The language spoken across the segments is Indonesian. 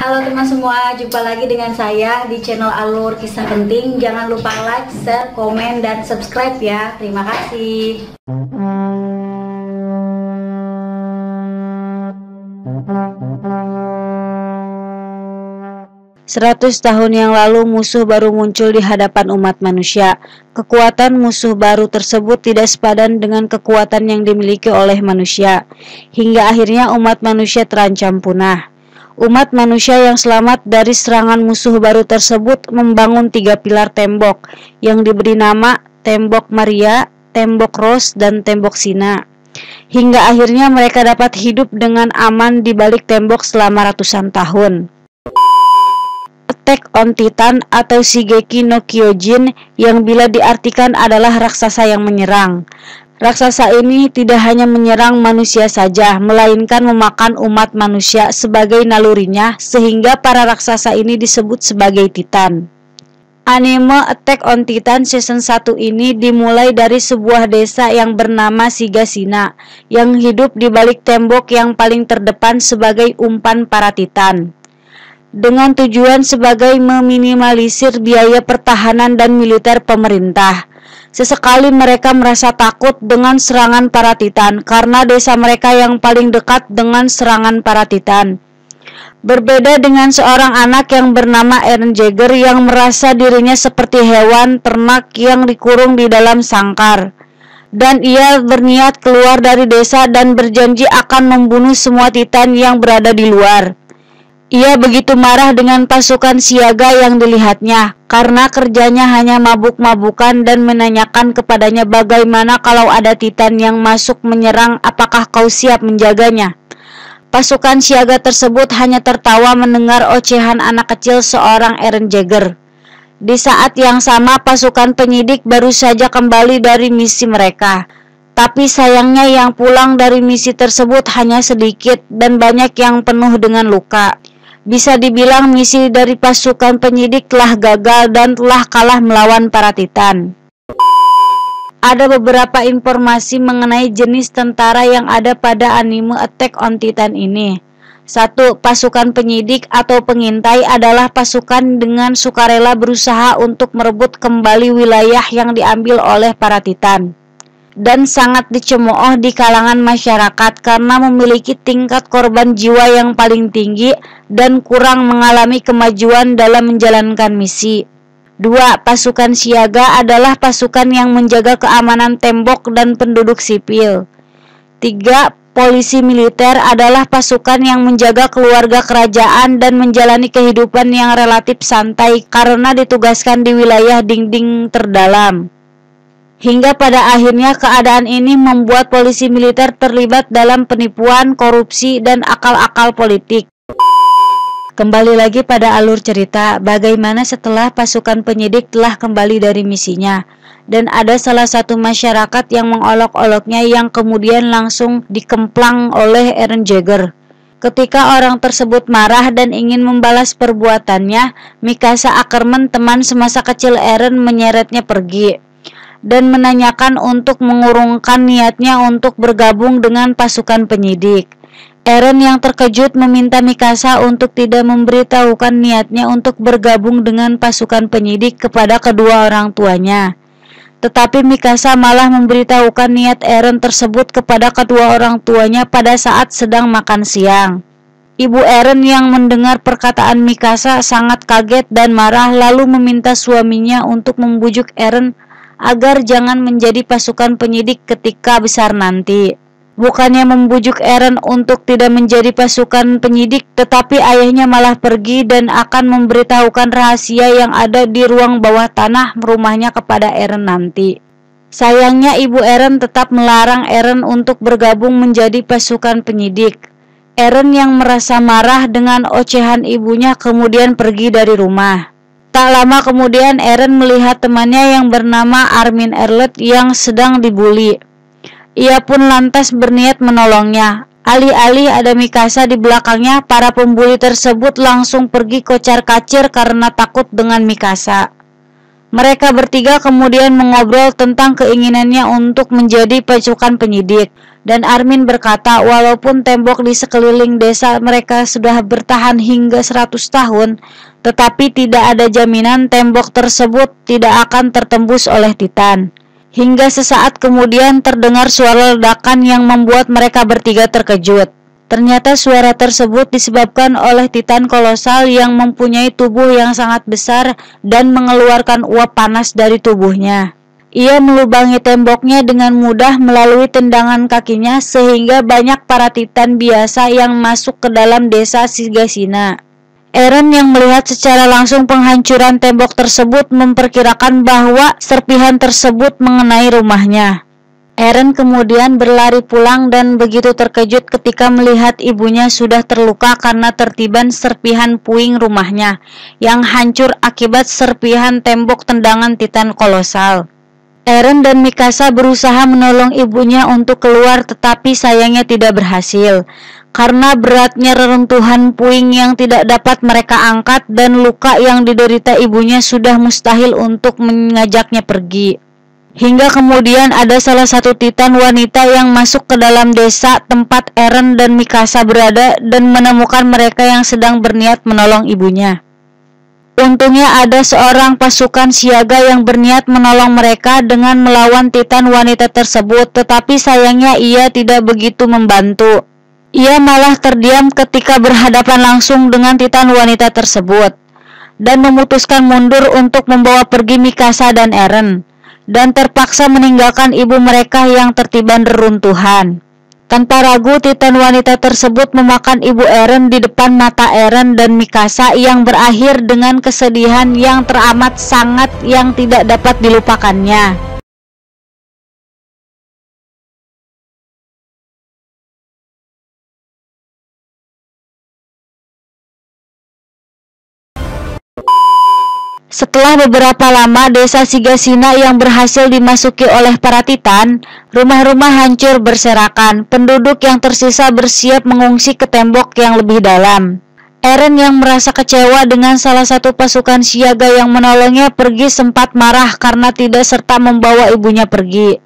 Halo teman semua, jumpa lagi dengan saya di channel Alur Kisah Penting. Jangan lupa like, share, komen, dan subscribe ya. Terima kasih. 100 tahun yang lalu musuh baru muncul di hadapan umat manusia. Kekuatan musuh baru tersebut tidak sepadan dengan kekuatan yang dimiliki oleh manusia, hingga akhirnya umat manusia terancam punah. Umat manusia yang selamat dari serangan musuh baru tersebut membangun 3 pilar tembok yang diberi nama Tembok Maria, Tembok Ros, dan Tembok Sina. Hingga akhirnya mereka dapat hidup dengan aman di balik tembok selama ratusan tahun. Attack on Titan atau Shingeki no Kyojin yang bila diartikan adalah raksasa yang menyerang. Raksasa ini tidak hanya menyerang manusia saja, melainkan memakan umat manusia sebagai nalurinya, sehingga para raksasa ini disebut sebagai Titan. Anime Attack on Titan season 1 ini dimulai dari sebuah desa yang bernama Shigasina, yang hidup di balik tembok yang paling terdepan sebagai umpan para Titan, dengan tujuan sebagai meminimalisir biaya pertahanan dan militer pemerintah. Sesekali mereka merasa takut dengan serangan para Titan karena desa mereka yang paling dekat dengan serangan para Titan. Berbeda dengan seorang anak yang bernama Eren Jaeger yang merasa dirinya seperti hewan ternak yang dikurung di dalam sangkar, dan ia berniat keluar dari desa dan berjanji akan membunuh semua Titan yang berada di luar. Ia begitu marah dengan pasukan siaga yang dilihatnya, karena kerjanya hanya mabuk-mabukan dan menanyakan kepadanya bagaimana kalau ada Titan yang masuk menyerang, apakah kau siap menjaganya? Pasukan siaga tersebut hanya tertawa mendengar ocehan anak kecil seorang Eren Jaeger. Di saat yang sama pasukan penyidik baru saja kembali dari misi mereka. Tapi sayangnya yang pulang dari misi tersebut hanya sedikit dan banyak yang penuh dengan luka. Bisa dibilang misi dari pasukan penyidik telah gagal dan telah kalah melawan para Titan. Ada beberapa informasi mengenai jenis tentara yang ada pada anime Attack on Titan ini. 1. Pasukan penyidik atau pengintai adalah pasukan dengan sukarela berusaha untuk merebut kembali wilayah yang diambil oleh para Titan, dan sangat dicemooh di kalangan masyarakat karena memiliki tingkat korban jiwa yang paling tinggi dan kurang mengalami kemajuan dalam menjalankan misi. 2. Pasukan siaga adalah pasukan yang menjaga keamanan tembok dan penduduk sipil. 3. Polisi militer adalah pasukan yang menjaga keluarga kerajaan dan menjalani kehidupan yang relatif santai karena ditugaskan di wilayah dinding terdalam. Hingga pada akhirnya keadaan ini membuat polisi militer terlibat dalam penipuan, korupsi, dan akal-akal politik. Kembali lagi pada alur cerita, bagaimana setelah pasukan penyidik telah kembali dari misinya, dan ada salah satu masyarakat yang mengolok-oloknya yang kemudian langsung dikemplang oleh Eren Jaeger. Ketika orang tersebut marah dan ingin membalas perbuatannya, Mikasa Ackerman, teman semasa kecil Eren, menyeretnya pergi dan menanyakan untuk mengurungkan niatnya untuk bergabung dengan pasukan penyidik. Eren yang terkejut meminta Mikasa untuk tidak memberitahukan niatnya untuk bergabung dengan pasukan penyidik kepada kedua orang tuanya. Tetapi Mikasa malah memberitahukan niat Eren tersebut kepada kedua orang tuanya pada saat sedang makan siang. Ibu Eren yang mendengar perkataan Mikasa sangat kaget dan marah, lalu meminta suaminya untuk membujuk Eren agar jangan menjadi pasukan penyidik ketika besar nanti. Bukannya membujuk Eren untuk tidak menjadi pasukan penyidik, tetapi ayahnya malah pergi dan akan memberitahukan rahasia yang ada di ruang bawah tanah rumahnya kepada Eren nanti. Sayangnya ibu Eren tetap melarang Eren untuk bergabung menjadi pasukan penyidik. Eren yang merasa marah dengan ocehan ibunya kemudian pergi dari rumah. Tak lama kemudian Eren melihat temannya yang bernama Armin Erlet yang sedang dibuli. Ia pun lantas berniat menolongnya. Alih-alih ada Mikasa di belakangnya, para pembuli tersebut langsung pergi kocar-kacir karena takut dengan Mikasa. Mereka bertiga kemudian mengobrol tentang keinginannya untuk menjadi pasukan penyidik. Dan Armin berkata, walaupun tembok di sekeliling desa mereka sudah bertahan hingga 100 tahun, tetapi tidak ada jaminan tembok tersebut tidak akan tertembus oleh Titan. Hingga sesaat kemudian terdengar suara ledakan yang membuat mereka bertiga terkejut. Ternyata suara tersebut disebabkan oleh Titan kolosal yang mempunyai tubuh yang sangat besar dan mengeluarkan uap panas dari tubuhnya. Ia melubangi temboknya dengan mudah melalui tendangan kakinya sehingga banyak para Titan biasa yang masuk ke dalam desa Sigasina. Eren yang melihat secara langsung penghancuran tembok tersebut memperkirakan bahwa serpihan tersebut mengenai rumahnya. Eren kemudian berlari pulang dan begitu terkejut ketika melihat ibunya sudah terluka karena tertiban serpihan puing rumahnya yang hancur akibat serpihan tembok tendangan Titan kolosal. Eren dan Mikasa berusaha menolong ibunya untuk keluar tetapi sayangnya tidak berhasil karena beratnya reruntuhan puing yang tidak dapat mereka angkat dan luka yang diderita ibunya sudah mustahil untuk mengajaknya pergi. Hingga kemudian ada salah satu Titan wanita yang masuk ke dalam desa tempat Eren dan Mikasa berada dan menemukan mereka yang sedang berniat menolong ibunya. Untungnya ada seorang pasukan siaga yang berniat menolong mereka dengan melawan Titan wanita tersebut, tetapi sayangnya ia tidak begitu membantu. Ia malah terdiam ketika berhadapan langsung dengan Titan wanita tersebut dan memutuskan mundur untuk membawa pergi Mikasa dan Eren, dan terpaksa meninggalkan ibu mereka yang tertiban reruntuhan. Tanpa ragu, Titan wanita tersebut memakan ibu Eren di depan mata Eren dan Mikasa yang berakhir dengan kesedihan yang teramat sangat yang tidak dapat dilupakannya. Setelah beberapa lama desa Sigasina yang berhasil dimasuki oleh para Titan, rumah-rumah hancur berserakan, penduduk yang tersisa bersiap mengungsi ke tembok yang lebih dalam. Eren yang merasa kecewa dengan salah satu pasukan siaga yang menolongnya pergi sempat marah karena tidak serta membawa ibunya pergi.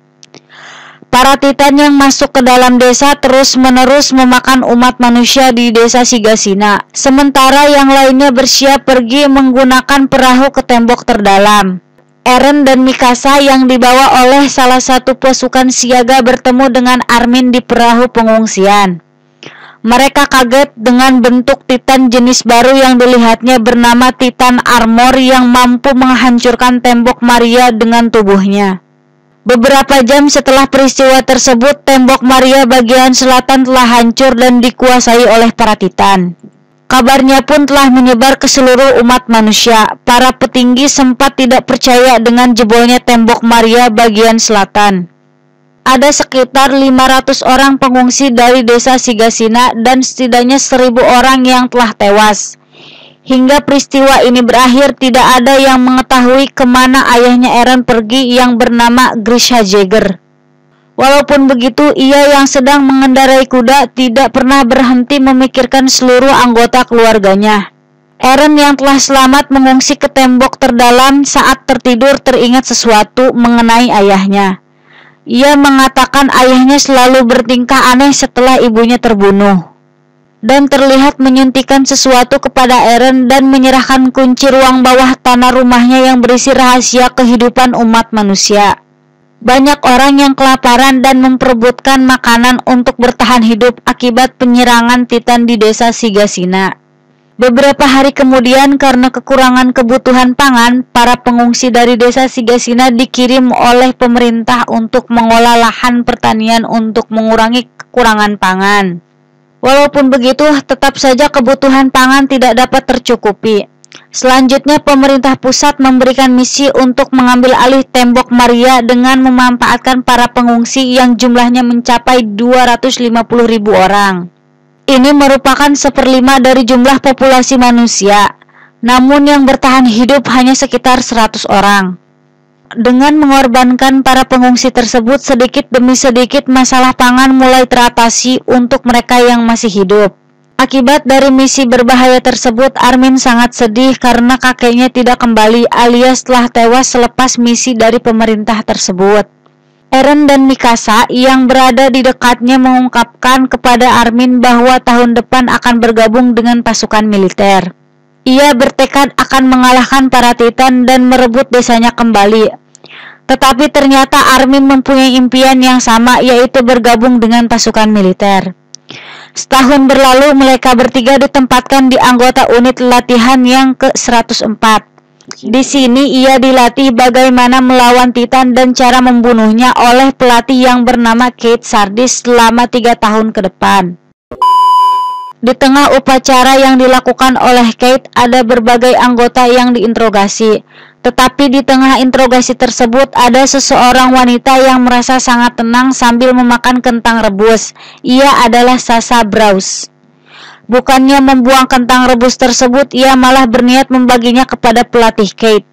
Para Titan yang masuk ke dalam desa terus-menerus memakan umat manusia di desa Sigasina, sementara yang lainnya bersiap pergi menggunakan perahu ke tembok terdalam. Eren dan Mikasa yang dibawa oleh salah satu pasukan siaga bertemu dengan Armin di perahu pengungsian. Mereka kaget dengan bentuk Titan jenis baru yang dilihatnya bernama Titan Armor yang mampu menghancurkan tembok Maria dengan tubuhnya. Beberapa jam setelah peristiwa tersebut, tembok Maria bagian selatan telah hancur dan dikuasai oleh para Titan. Kabarnya pun telah menyebar ke seluruh umat manusia. Para petinggi sempat tidak percaya dengan jebolnya tembok Maria bagian selatan. Ada sekitar 500 orang pengungsi dari desa Sigasina dan setidaknya 1000 orang yang telah tewas. Hingga peristiwa ini berakhir, tidak ada yang mengetahui kemana ayahnya Eren pergi yang bernama Grisha Jagger. Walaupun begitu, ia yang sedang mengendarai kuda tidak pernah berhenti memikirkan seluruh anggota keluarganya. Eren yang telah selamat mengungsi ke tembok terdalam saat tertidur teringat sesuatu mengenai ayahnya. Ia mengatakan ayahnya selalu bertingkah aneh setelah ibunya terbunuh, dan terlihat menyuntikkan sesuatu kepada Eren dan menyerahkan kunci ruang bawah tanah rumahnya yang berisi rahasia kehidupan umat manusia. Banyak orang yang kelaparan dan memperebutkan makanan untuk bertahan hidup akibat penyerangan Titan di desa Sigasina. Beberapa hari kemudian, karena kekurangan kebutuhan pangan, para pengungsi dari desa Sigasina dikirim oleh pemerintah untuk mengolah lahan pertanian untuk mengurangi kekurangan pangan. Walaupun begitu, tetap saja kebutuhan pangan tidak dapat tercukupi. Selanjutnya, pemerintah pusat memberikan misi untuk mengambil alih tembok Maria dengan memanfaatkan para pengungsi yang jumlahnya mencapai 250.000 orang. Ini merupakan 1/5 dari jumlah populasi manusia, namun yang bertahan hidup hanya sekitar 100 orang. Dengan mengorbankan para pengungsi tersebut, sedikit demi sedikit masalah pangan mulai teratasi untuk mereka yang masih hidup. Akibat dari misi berbahaya tersebut, Armin sangat sedih karena kakeknya tidak kembali alias telah tewas selepas misi dari pemerintah tersebut. Eren dan Mikasa yang berada di dekatnya mengungkapkan kepada Armin bahwa tahun depan akan bergabung dengan pasukan militer. Ia bertekad akan mengalahkan para Titan dan merebut desanya kembali. Tetapi ternyata Armin mempunyai impian yang sama, yaitu bergabung dengan pasukan militer. Setahun berlalu, mereka bertiga ditempatkan di anggota unit latihan yang ke-104. Di sini ia dilatih bagaimana melawan Titan dan cara membunuhnya oleh pelatih yang bernama Kate Sardis selama 3 tahun ke depan. Di tengah upacara yang dilakukan oleh Kate, ada berbagai anggota yang diinterogasi. Tetapi di tengah interogasi tersebut ada seseorang wanita yang merasa sangat tenang sambil memakan kentang rebus. Ia adalah Sasha Braus. Bukannya membuang kentang rebus tersebut, ia malah berniat membaginya kepada pelatih Kate.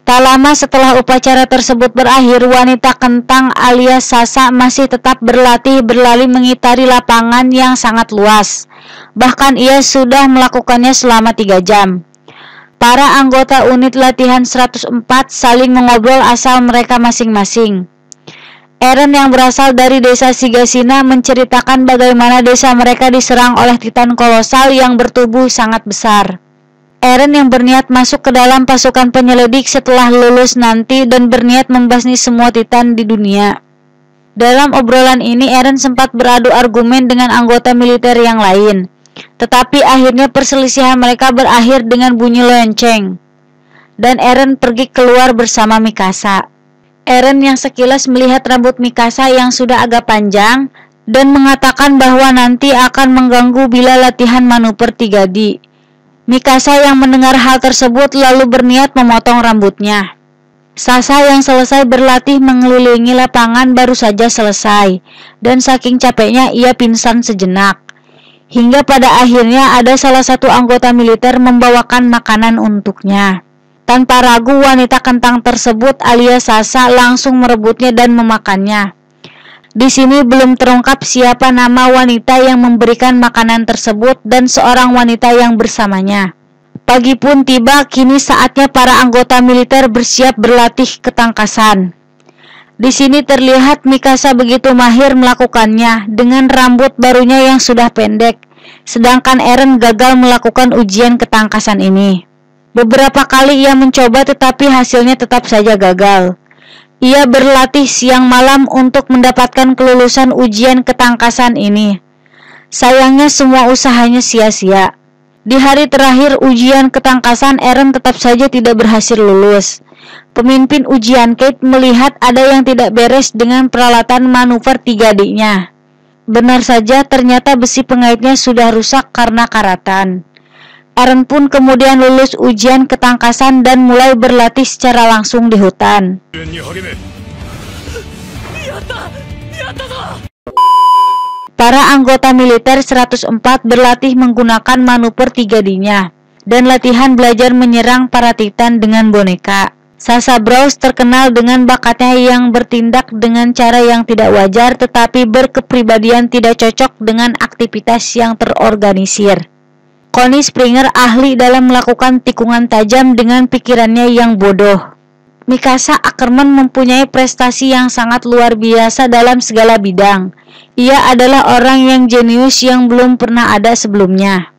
Tak lama setelah upacara tersebut berakhir, wanita kentang alias Sasha masih tetap berlatih berlari mengitari lapangan yang sangat luas. Bahkan ia sudah melakukannya selama 3 jam. Para anggota unit latihan 104 saling mengobrol asal mereka masing-masing. Eren yang berasal dari desa Shigasina menceritakan bagaimana desa mereka diserang oleh Titan kolosal yang bertubuh sangat besar. Eren yang berniat masuk ke dalam pasukan penyelidik setelah lulus nanti dan berniat membasmi semua Titan di dunia. Dalam obrolan ini Eren sempat beradu argumen dengan anggota militer yang lain. Tetapi akhirnya perselisihan mereka berakhir dengan bunyi lonceng. Dan Eren pergi keluar bersama Mikasa. Eren yang sekilas melihat rambut Mikasa yang sudah agak panjang dan mengatakan bahwa nanti akan mengganggu bila latihan manuver 3D. Mikasa yang mendengar hal tersebut lalu berniat memotong rambutnya. Sasha yang selesai berlatih mengelilingi lapangan baru saja selesai, dan saking capeknya ia pingsan sejenak. Hingga pada akhirnya ada salah satu anggota militer membawakan makanan untuknya. Tanpa ragu wanita kentang tersebut alias Sasha langsung merebutnya dan memakannya. Di sini belum terungkap siapa nama wanita yang memberikan makanan tersebut dan seorang wanita yang bersamanya. Pagi pun tiba, kini saatnya para anggota militer bersiap berlatih ketangkasan. Di sini terlihat Mikasa begitu mahir melakukannya dengan rambut barunya yang sudah pendek, sedangkan Eren gagal melakukan ujian ketangkasan ini. Beberapa kali ia mencoba tetapi hasilnya tetap saja gagal. Ia berlatih siang malam untuk mendapatkan kelulusan ujian ketangkasan ini. Sayangnya semua usahanya sia-sia. Di hari terakhir ujian ketangkasan, Eren tetap saja tidak berhasil lulus. Pemimpin ujian Kate melihat ada yang tidak beres dengan peralatan manuver 3D-nya. Benar saja, ternyata besi pengaitnya sudah rusak karena karatan. Eren pun kemudian lulus ujian ketangkasan dan mulai berlatih secara langsung di hutan. Para anggota militer 104 berlatih menggunakan manuver 3D-nya dan latihan belajar menyerang para Titan dengan boneka. Sasha Braus terkenal dengan bakatnya yang bertindak dengan cara yang tidak wajar tetapi berkepribadian tidak cocok dengan aktivitas yang terorganisir. Connie Springer ahli dalam melakukan tikungan tajam dengan pikirannya yang bodoh. Mikasa Ackerman mempunyai prestasi yang sangat luar biasa dalam segala bidang. Ia adalah orang yang jenius yang belum pernah ada sebelumnya.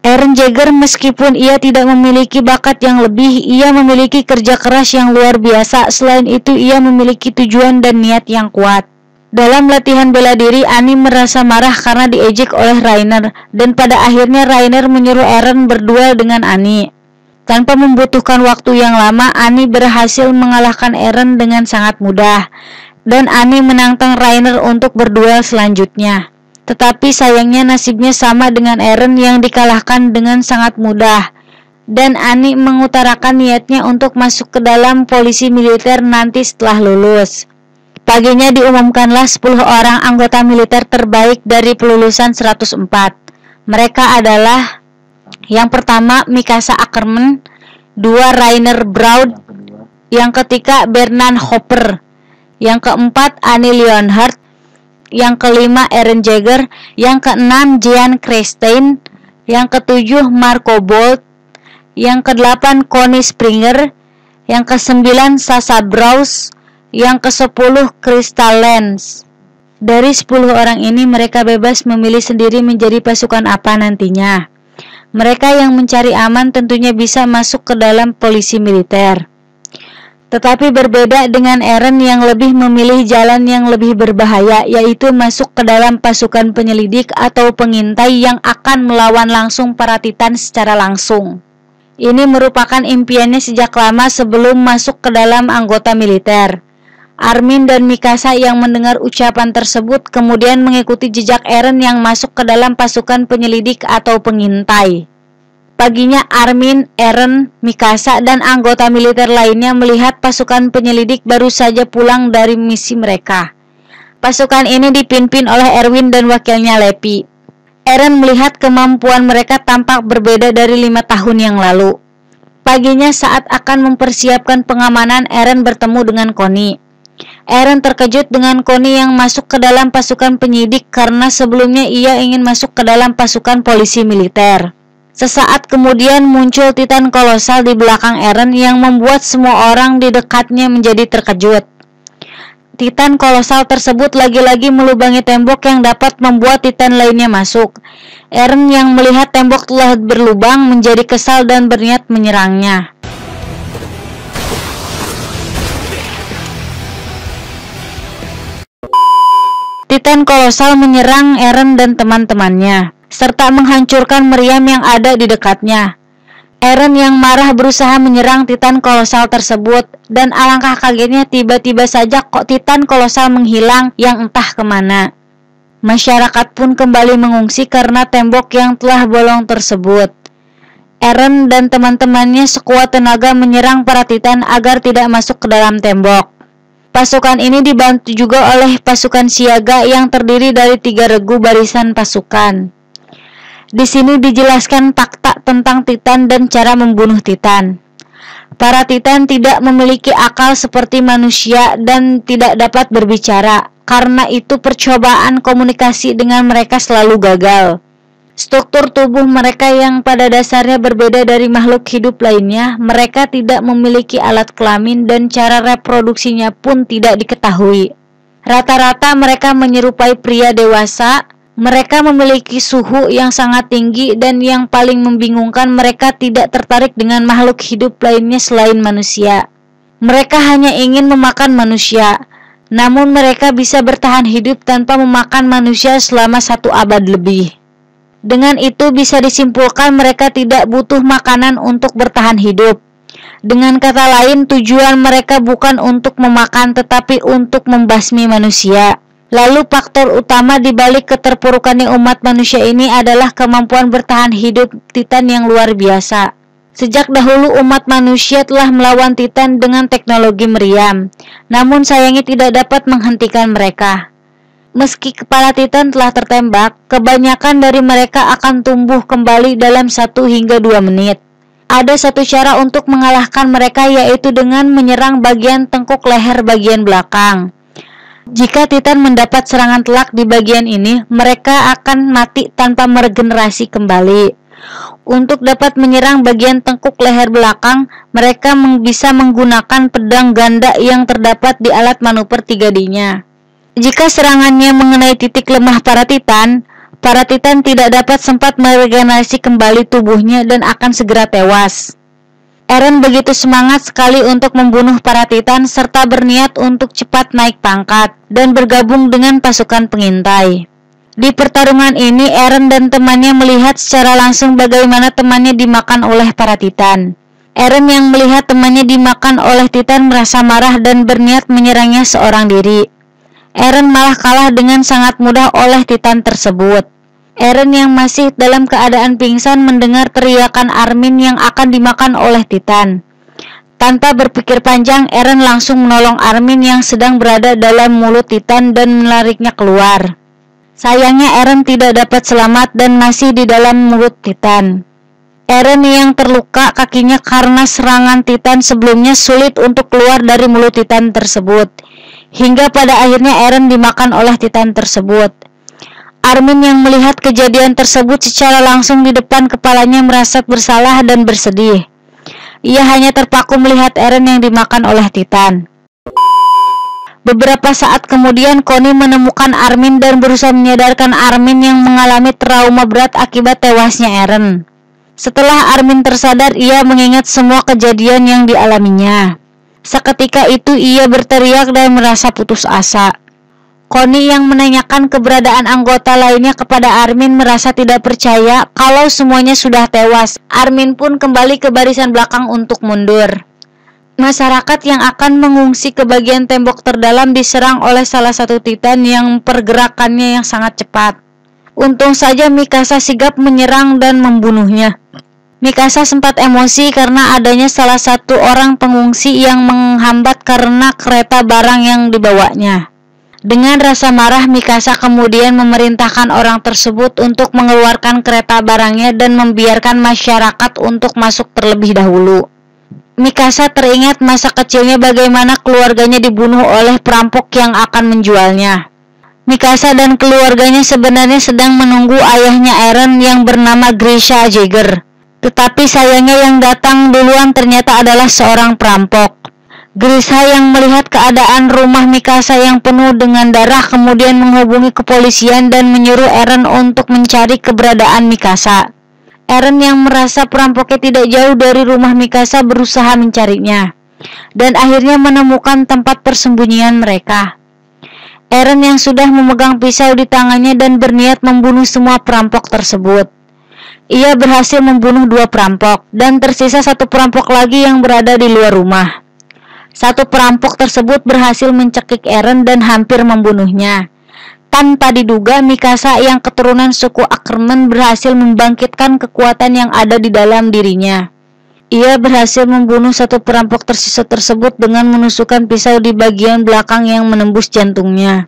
Eren Jaeger meskipun ia tidak memiliki bakat yang lebih, ia memiliki kerja keras yang luar biasa. Selain itu ia memiliki tujuan dan niat yang kuat. Dalam latihan bela diri, Annie merasa marah karena diejek oleh Rainer, dan pada akhirnya Rainer menyuruh Eren berduel dengan Annie. Tanpa membutuhkan waktu yang lama, Annie berhasil mengalahkan Eren dengan sangat mudah, dan Annie menantang Rainer untuk berduel selanjutnya. Tetapi sayangnya nasibnya sama dengan Eren yang dikalahkan dengan sangat mudah, dan Annie mengutarakan niatnya untuk masuk ke dalam polisi militer nanti setelah lulus. Paginya diumumkanlah 10 orang anggota militer terbaik dari pelulusan 104. Mereka adalah: yang pertama Mikasa Ackerman, 2 Rainer Braud, yang ketiga Bernard Hopper, yang keempat Annie Leonhardt, yang kelima Eren Jaeger, yang keenam Jean Chastain, yang ke-7 Marco Bolt, yang ke-8 Connie Springer, yang ke-9 Sasha Brous, yang ke-10 Crystal Lance. Dari 10 orang ini mereka bebas memilih sendiri menjadi pasukan apa nantinya. Mereka yang mencari aman tentunya bisa masuk ke dalam polisi militer. Tetapi berbeda dengan Eren yang lebih memilih jalan yang lebih berbahaya, yaitu masuk ke dalam pasukan penyelidik atau pengintai yang akan melawan langsung para Titan secara langsung. Ini merupakan impiannya sejak lama sebelum masuk ke dalam anggota militer. Armin dan Mikasa yang mendengar ucapan tersebut kemudian mengikuti jejak Eren yang masuk ke dalam pasukan penyelidik atau pengintai. Paginya Armin, Eren, Mikasa, dan anggota militer lainnya melihat pasukan penyelidik baru saja pulang dari misi mereka. Pasukan ini dipimpin oleh Erwin dan wakilnya Lepi. Eren melihat kemampuan mereka tampak berbeda dari 5 tahun yang lalu. Paginya saat akan mempersiapkan pengamanan, Eren bertemu dengan Connie. Eren terkejut dengan Connie yang masuk ke dalam pasukan penyidik karena sebelumnya ia ingin masuk ke dalam pasukan polisi militer. Sesaat kemudian muncul Titan kolosal di belakang Eren yang membuat semua orang di dekatnya menjadi terkejut. Titan kolosal tersebut lagi-lagi melubangi tembok yang dapat membuat Titan lainnya masuk. Eren yang melihat tembok telah berlubang menjadi kesal dan berniat menyerangnya. Titan kolosal menyerang Eren dan teman-temannya, serta menghancurkan meriam yang ada di dekatnya. Eren yang marah berusaha menyerang Titan kolosal tersebut, dan alangkah kagetnya tiba-tiba saja kok Titan kolosal menghilang yang entah kemana. Masyarakat pun kembali mengungsi karena tembok yang telah bolong tersebut. Eren dan teman-temannya sekuat tenaga menyerang para Titan agar tidak masuk ke dalam tembok. Pasukan ini dibantu juga oleh pasukan siaga yang terdiri dari 3 regu barisan pasukan. Di sini dijelaskan fakta tentang Titan dan cara membunuh Titan. Para Titan tidak memiliki akal seperti manusia dan tidak dapat berbicara. Karena itu percobaan komunikasi dengan mereka selalu gagal. Struktur tubuh mereka yang pada dasarnya berbeda dari makhluk hidup lainnya, mereka tidak memiliki alat kelamin dan cara reproduksinya pun tidak diketahui. Rata-rata mereka menyerupai pria dewasa. Mereka memiliki suhu yang sangat tinggi dan yang paling membingungkan mereka tidak tertarik dengan makhluk hidup lainnya selain manusia. Mereka hanya ingin memakan manusia, namun mereka bisa bertahan hidup tanpa memakan manusia selama 1 abad lebih. Dengan itu bisa disimpulkan mereka tidak butuh makanan untuk bertahan hidup. Dengan kata lain, tujuan mereka bukan untuk memakan tetapi untuk membasmi manusia. Lalu faktor utama di balik keterpurukannya umat manusia ini adalah kemampuan bertahan hidup Titan yang luar biasa. Sejak dahulu umat manusia telah melawan Titan dengan teknologi meriam, namun sayangnya tidak dapat menghentikan mereka. Meski kepala Titan telah tertembak, kebanyakan dari mereka akan tumbuh kembali dalam 1 hingga 2 menit. Ada satu cara untuk mengalahkan mereka, yaitu dengan menyerang bagian tengkuk leher bagian belakang. Jika Titan mendapat serangan telak di bagian ini, mereka akan mati tanpa meregenerasi kembali. Untuk dapat menyerang bagian tengkuk leher belakang, mereka bisa menggunakan pedang ganda yang terdapat di alat manuver 3D-nya. Jika serangannya mengenai titik lemah para Titan tidak dapat sempat meregenerasi kembali tubuhnya dan akan segera tewas. Eren begitu semangat sekali untuk membunuh para Titan serta berniat untuk cepat naik pangkat dan bergabung dengan pasukan pengintai. Di pertarungan ini, Eren dan temannya melihat secara langsung bagaimana temannya dimakan oleh para Titan. Eren yang melihat temannya dimakan oleh Titan merasa marah dan berniat menyerangnya seorang diri. Eren malah kalah dengan sangat mudah oleh Titan tersebut. Eren yang masih dalam keadaan pingsan mendengar teriakan Armin yang akan dimakan oleh Titan. Tanpa berpikir panjang, Eren langsung menolong Armin yang sedang berada dalam mulut Titan dan menariknya keluar. Sayangnya Eren tidak dapat selamat dan masih di dalam mulut Titan. Eren yang terluka kakinya karena serangan Titan sebelumnya sulit untuk keluar dari mulut Titan tersebut. Hingga pada akhirnya Eren dimakan oleh Titan tersebut. Armin yang melihat kejadian tersebut secara langsung di depan kepalanya merasa bersalah dan bersedih. Ia hanya terpaku melihat Eren yang dimakan oleh Titan. Beberapa saat kemudian Connie menemukan Armin dan berusaha menyadarkan Armin yang mengalami trauma berat akibat tewasnya Eren. Setelah Armin tersadar, ia mengingat semua kejadian yang dialaminya. Seketika itu ia berteriak dan merasa putus asa. Connie yang menanyakan keberadaan anggota lainnya kepada Armin merasa tidak percaya kalau semuanya sudah tewas. Armin pun kembali ke barisan belakang untuk mundur. Masyarakat yang akan mengungsi ke bagian tembok terdalam diserang oleh salah satu Titan yang pergerakannya yang sangat cepat. Untung saja Mikasa sigap menyerang dan membunuhnya. Mikasa sempat emosi karena adanya salah satu orang pengungsi yang menghambat karena kereta barang yang dibawanya. Dengan rasa marah, Mikasa kemudian memerintahkan orang tersebut untuk mengeluarkan kereta barangnya dan membiarkan masyarakat untuk masuk terlebih dahulu. Mikasa teringat masa kecilnya bagaimana keluarganya dibunuh oleh perampok yang akan menjualnya. Mikasa dan keluarganya sebenarnya sedang menunggu ayahnya Eren yang bernama Grisha Jagger. Tetapi sayangnya yang datang duluan ternyata adalah seorang perampok. Grisha yang melihat keadaan rumah Mikasa yang penuh dengan darah kemudian menghubungi kepolisian dan menyuruh Eren untuk mencari keberadaan Mikasa. Eren yang merasa perampoknya tidak jauh dari rumah Mikasa berusaha mencarinya dan akhirnya menemukan tempat persembunyian mereka. Eren yang sudah memegang pisau di tangannya dan berniat membunuh semua perampok tersebut. Ia berhasil membunuh 2 perampok dan tersisa 1 perampok lagi yang berada di luar rumah. 1 perampok tersebut berhasil mencekik Eren dan hampir membunuhnya. Tanpa diduga, Mikasa yang keturunan suku Ackerman berhasil membangkitkan kekuatan yang ada di dalam dirinya. Ia berhasil membunuh 1 perampok tersisa tersebut dengan menusukkan pisau di bagian belakang yang menembus jantungnya.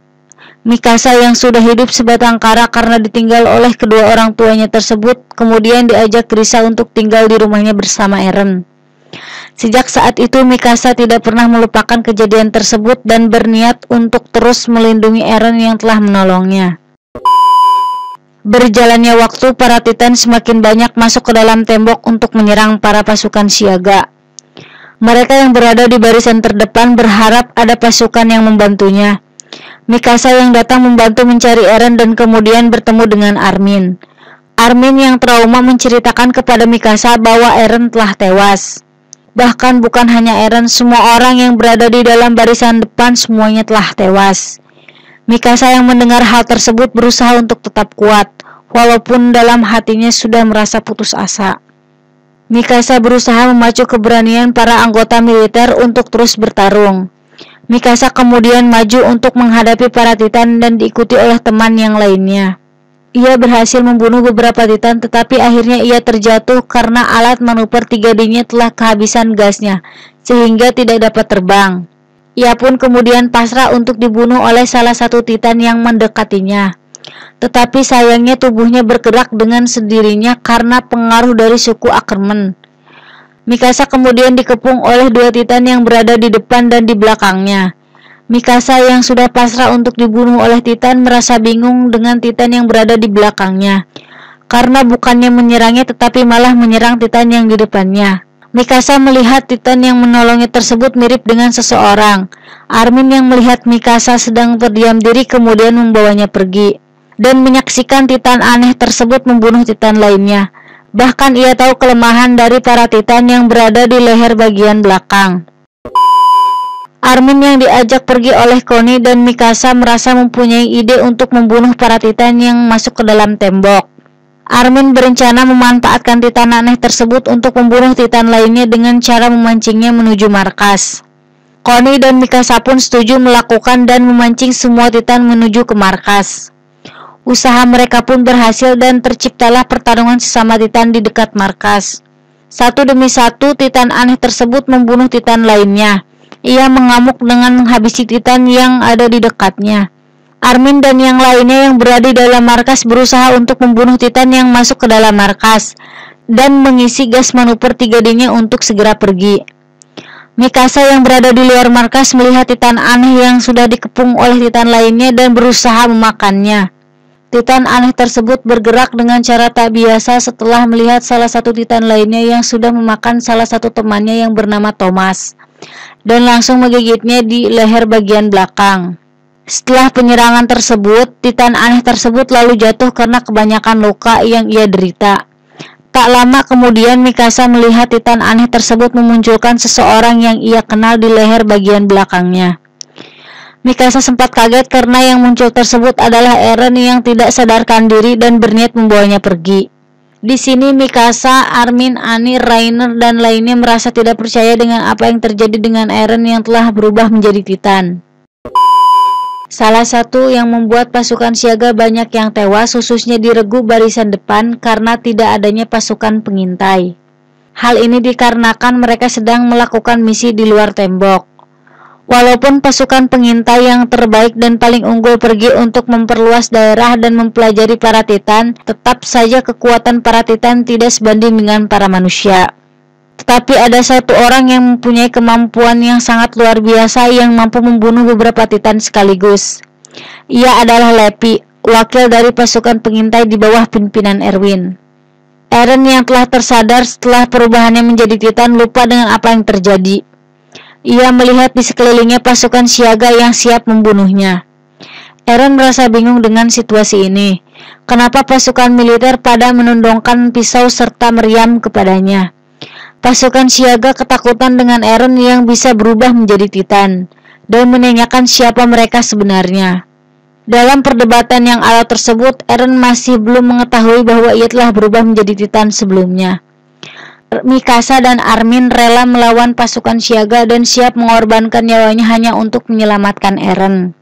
Mikasa yang sudah hidup sebatang kara karena ditinggal oleh kedua orang tuanya tersebut, kemudian diajak Grisha untuk tinggal di rumahnya bersama Eren. Sejak saat itu Mikasa tidak pernah melupakan kejadian tersebut dan berniat untuk terus melindungi Eren yang telah menolongnya. Berjalannya waktu, para Titan semakin banyak masuk ke dalam tembok untuk menyerang para pasukan siaga. Mereka yang berada di barisan terdepan berharap ada pasukan yang membantunya. Mikasa yang datang membantu mencari Eren dan kemudian bertemu dengan Armin. Armin yang trauma menceritakan kepada Mikasa bahwa Eren telah tewas. Bahkan bukan hanya Eren, semua orang yang berada di dalam barisan depan semuanya telah tewas. Mikasa yang mendengar hal tersebut berusaha untuk tetap kuat, walaupun dalam hatinya sudah merasa putus asa. Mikasa berusaha memacu keberanian para anggota militer untuk terus bertarung. Mikasa kemudian maju untuk menghadapi para Titan dan diikuti oleh teman yang lainnya. Ia berhasil membunuh beberapa Titan, tetapi akhirnya ia terjatuh karena alat manuver 3D-nya telah kehabisan gasnya, sehingga tidak dapat terbang. Ia pun kemudian pasrah untuk dibunuh oleh salah satu Titan yang mendekatinya. Tetapi sayangnya tubuhnya bergerak dengan sendirinya karena pengaruh dari suku Ackerman. Mikasa kemudian dikepung oleh 2 Titan yang berada di depan dan di belakangnya. Mikasa yang sudah pasrah untuk dibunuh oleh Titan merasa bingung dengan Titan yang berada di belakangnya, karena bukannya menyerangnya tetapi malah menyerang Titan yang di depannya. Mikasa melihat Titan yang menolongnya tersebut mirip dengan seseorang. Armin yang melihat Mikasa sedang berdiam diri kemudian membawanya pergi dan menyaksikan Titan aneh tersebut membunuh Titan lainnya. Bahkan ia tahu kelemahan dari para Titan yang berada di leher bagian belakang. Armin yang diajak pergi oleh Connie dan Mikasa merasa mempunyai ide untuk membunuh para Titan yang masuk ke dalam tembok. Armin berencana memanfaatkan Titan aneh tersebut untuk membunuh Titan lainnya dengan cara memancingnya menuju markas. Connie dan Mikasa pun setuju melakukan dan memancing semua Titan menuju ke markas. Usaha mereka pun berhasil dan terciptalah pertarungan sesama Titan di dekat markas. Satu demi satu Titan aneh tersebut membunuh Titan lainnya. Ia mengamuk dengan menghabisi Titan yang ada di dekatnya. Armin dan yang lainnya yang berada di dalam markas berusaha untuk membunuh Titan yang masuk ke dalam markas dan mengisi gas manuver 3D-nya untuk segera pergi. Mikasa yang berada di luar markas melihat Titan aneh yang sudah dikepung oleh Titan lainnya dan berusaha memakannya. Titan aneh tersebut bergerak dengan cara tak biasa setelah melihat salah satu Titan lainnya yang sudah memakan salah satu temannya yang bernama Thomas, dan langsung menggigitnya di leher bagian belakang. Setelah penyerangan tersebut, Titan aneh tersebut lalu jatuh karena kebanyakan luka yang ia derita. Tak lama kemudian Mikasa melihat Titan aneh tersebut memunculkan seseorang yang ia kenal di leher bagian belakangnya. Mikasa sempat kaget karena yang muncul tersebut adalah Eren yang tidak sadarkan diri dan berniat membawanya pergi. Di sini Mikasa, Armin, Annie, Rainer, dan lainnya merasa tidak percaya dengan apa yang terjadi dengan Eren yang telah berubah menjadi Titan. Salah satu yang membuat pasukan siaga banyak yang tewas khususnya di regu barisan depan karena tidak adanya pasukan pengintai. Hal ini dikarenakan mereka sedang melakukan misi di luar tembok. Walaupun pasukan pengintai yang terbaik dan paling unggul pergi untuk memperluas daerah dan mempelajari para Titan, tetap saja kekuatan para Titan tidak sebanding dengan para manusia. Tetapi ada satu orang yang mempunyai kemampuan yang sangat luar biasa yang mampu membunuh beberapa Titan sekaligus. Ia adalah Lepi, wakil dari pasukan pengintai di bawah pimpinan Erwin. Eren yang telah tersadar setelah perubahannya menjadi Titan lupa dengan apa yang terjadi. Ia melihat di sekelilingnya pasukan siaga yang siap membunuhnya. Eren merasa bingung dengan situasi ini. Kenapa pasukan militer pada menundukkan pisau serta meriam kepadanya? Pasukan siaga ketakutan dengan Eren yang bisa berubah menjadi Titan dan menanyakan siapa mereka sebenarnya. Dalam perdebatan yang alot tersebut, Eren masih belum mengetahui bahwa ia telah berubah menjadi Titan sebelumnya. Mikasa dan Armin rela melawan pasukan siaga dan siap mengorbankan nyawanya hanya untuk menyelamatkan Eren.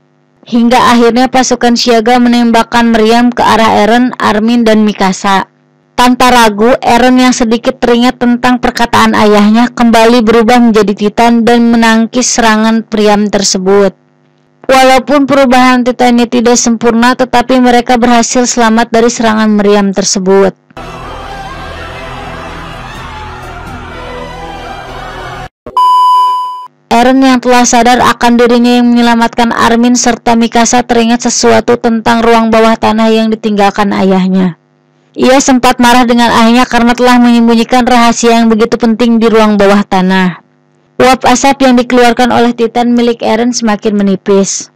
Hingga akhirnya pasukan siaga menembakkan meriam ke arah Eren, Armin, dan Mikasa. Tanpa ragu, Eren yang sedikit teringat tentang perkataan ayahnya kembali berubah menjadi Titan dan menangkis serangan meriam tersebut. Walaupun perubahan Titannya tidak sempurna, tetapi mereka berhasil selamat dari serangan meriam tersebut. Eren yang telah sadar akan dirinya yang menyelamatkan Armin serta Mikasa teringat sesuatu tentang ruang bawah tanah yang ditinggalkan ayahnya. Ia sempat marah dengan ayahnya karena telah menyembunyikan rahasia yang begitu penting di ruang bawah tanah. Uap asap yang dikeluarkan oleh Titan milik Eren semakin menipis.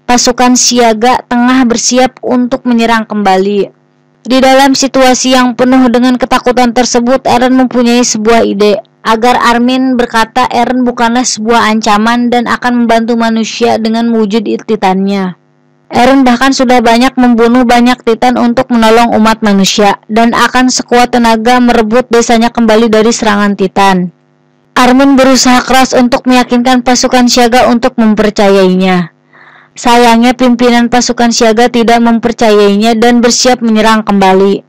Pasukan siaga tengah bersiap untuk menyerang kembali. Di dalam situasi yang penuh dengan ketakutan tersebut, Eren mempunyai sebuah ide. Agar Armin berkata Eren bukanlah sebuah ancaman dan akan membantu manusia dengan mewujud Titannya. Eren bahkan sudah banyak membunuh banyak Titan untuk menolong umat manusia dan akan sekuat tenaga merebut desanya kembali dari serangan Titan. Armin berusaha keras untuk meyakinkan pasukan siaga untuk mempercayainya. Sayangnya pimpinan pasukan siaga tidak mempercayainya dan bersiap menyerang kembali.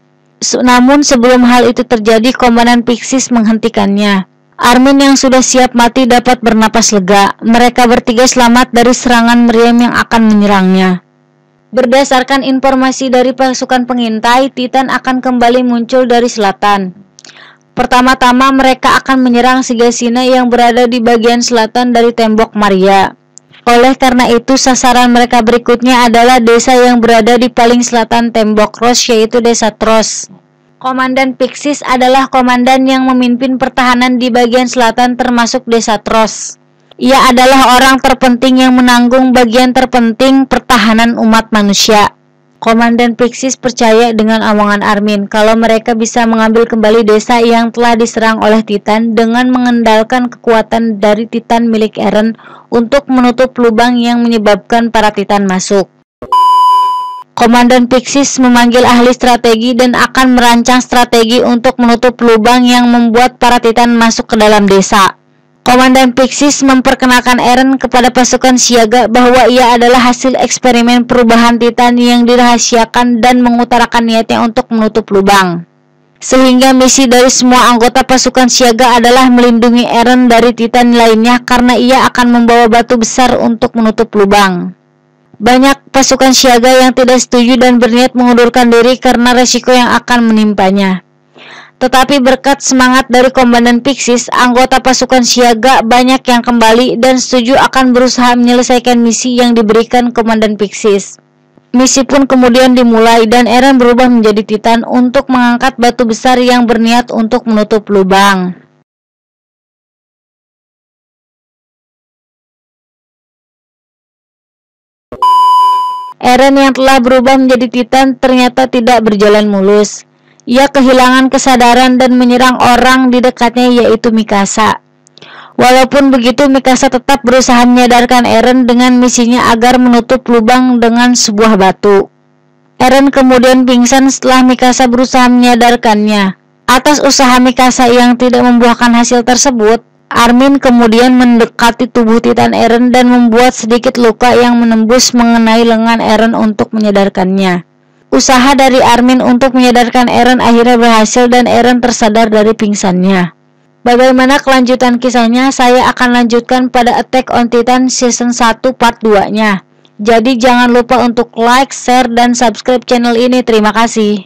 Namun sebelum hal itu terjadi, Komandan Pixis menghentikannya. Armin yang sudah siap mati dapat bernapas lega. Mereka bertiga selamat dari serangan meriam yang akan menyerangnya. Berdasarkan informasi dari pasukan pengintai, Titan akan kembali muncul dari selatan. Pertama-tama mereka akan menyerang Shigasina yang berada di bagian selatan dari tembok Maria. Oleh karena itu, sasaran mereka berikutnya adalah desa yang berada di paling selatan tembok Ross, yaitu desa Trost. Komandan Pixis adalah komandan yang memimpin pertahanan di bagian selatan termasuk desa Trost. Ia adalah orang terpenting yang menanggung bagian terpenting pertahanan umat manusia. Komandan Pixis percaya dengan omongan Armin kalau mereka bisa mengambil kembali desa yang telah diserang oleh Titan dengan mengandalkan kekuatan dari Titan milik Eren untuk menutup lubang yang menyebabkan para Titan masuk. Komandan Pixis memanggil ahli strategi dan akan merancang strategi untuk menutup lubang yang membuat para Titan masuk ke dalam desa. Komandan Pixis memperkenalkan Eren kepada pasukan siaga bahwa ia adalah hasil eksperimen perubahan Titan yang dirahasiakan dan mengutarakan niatnya untuk menutup lubang. Sehingga misi dari semua anggota pasukan siaga adalah melindungi Eren dari Titan lainnya karena ia akan membawa batu besar untuk menutup lubang. Banyak pasukan siaga yang tidak setuju dan berniat mengundurkan diri karena resiko yang akan menimpanya. Tetapi berkat semangat dari Komandan Pixis, anggota pasukan siaga banyak yang kembali dan setuju akan berusaha menyelesaikan misi yang diberikan Komandan Pixis. Misi pun kemudian dimulai dan Eren berubah menjadi Titan untuk mengangkat batu besar yang berniat untuk menutup lubang. Eren yang telah berubah menjadi Titan ternyata tidak berjalan mulus. Ia kehilangan kesadaran dan menyerang orang di dekatnya, yaitu Mikasa. Walaupun begitu, Mikasa tetap berusaha menyadarkan Eren dengan misinya agar menutup lubang dengan sebuah batu. Eren kemudian pingsan setelah Mikasa berusaha menyadarkannya. Atas usaha Mikasa yang tidak membuahkan hasil tersebut, Armin kemudian mendekati tubuh Titan Eren dan membuat sedikit luka yang menembus mengenai lengan Eren untuk menyadarkannya. Usaha dari Armin untuk menyadarkan Eren akhirnya berhasil dan Eren tersadar dari pingsannya. Bagaimana kelanjutan kisahnya, saya akan lanjutkan pada Attack on Titan Season 1 Part 2-nya. Jadi jangan lupa untuk like, share, dan subscribe channel ini. Terima kasih.